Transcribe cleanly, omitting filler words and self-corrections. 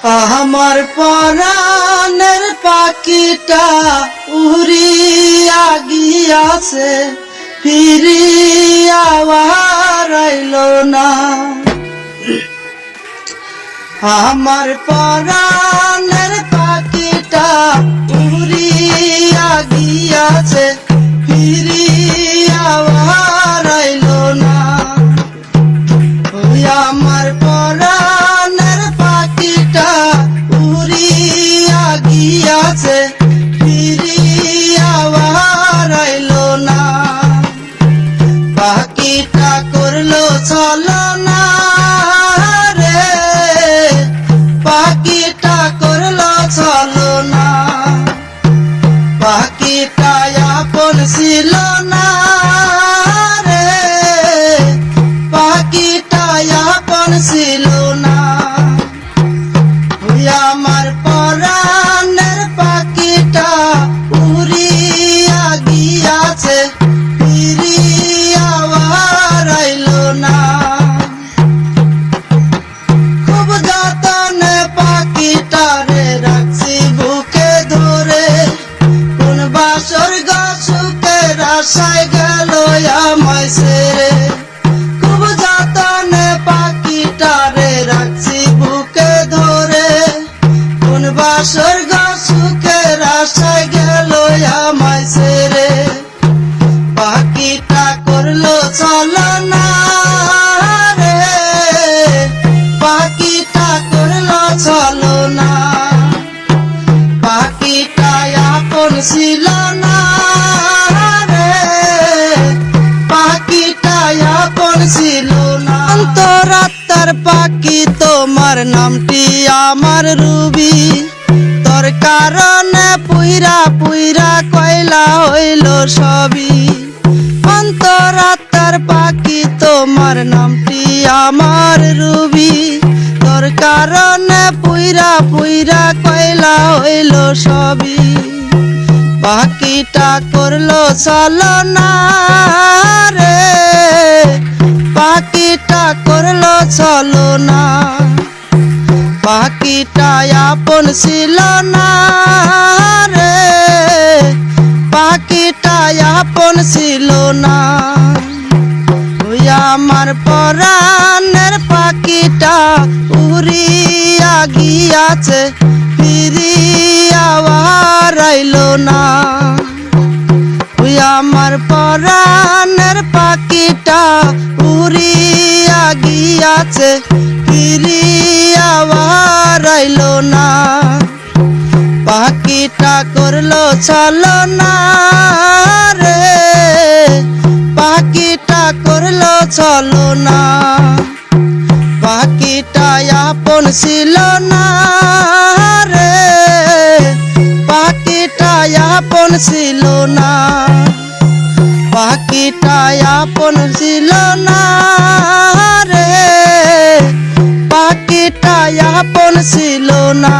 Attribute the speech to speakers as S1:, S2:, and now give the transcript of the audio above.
S1: আমার পরাণের পাখিটা উড়িয়া গিয়াছে, ফিরিয়া আইল না। আমার পরাণের পাখিটা উড়িয়া গিয়াছে, ফিরিয়া আইল না। ওই আমার পরাণের পাখিটা উড়িয়া গিয়াছে, ফিরিয়া আইল না। পাখিটা করলো ছলনা রে, পাখিটা করলো ছলনা। পাখিটা আপন ছিল না রে, পাখিটা আপন ছিল না। ওই আমার পরাণের পাখিটা উড়িয়া গিয়াছে, ফিরিয়া আইল না। খুব যতনে পাখিটারে রাখছি বুকে ধরে, কোন বাসর গাছুকের আশায় গেল আমায় ছেড়ে। খুব যতনে পাখিটারে রাখছি বুকে ধরে, কোন বাসর গাছুকের আশায় গেল আমায় ছেড়ে। পাখিটা করলো ছলনা রে, পাখিটা করলো ছলনা। পাখিটা আপন ছিল না রে, পাখিটা আপন ছিল না। অন্তরাত্মার পাখি তোমার নামটি আমার রুবি, তোর কারণে পুইরা পুইরা কয়লা হইল সবই। অন্তরাত্মার পাখি তোমার নামটি আমার রুবি, তোর কারণে পুইরা পুইরা কয়লা হইল সবই। পাখিটা করলো ছলনা রে, পাখিটা করলো ছলনা। পাখিটা আপন ছিল না রে, পাখিটা আপন ছিল না। ওই আমার পরাণের পাখিটা উড়িয়া গিয়াছে, ফিরিয়া আইল না। ওই আমার পরাণের পাখিটা উড়িয়া গিয়াছে, ফিরিয়া আইল না। পাখিটা করলো ছলনা রে, পাখিটা করলো ছলনা। পাখিটা আপন ছিল না রে, পাখিটা আপন ছিল না। পাখিটা আপন ছিল না রে, পাখিটা আপন ছিল না।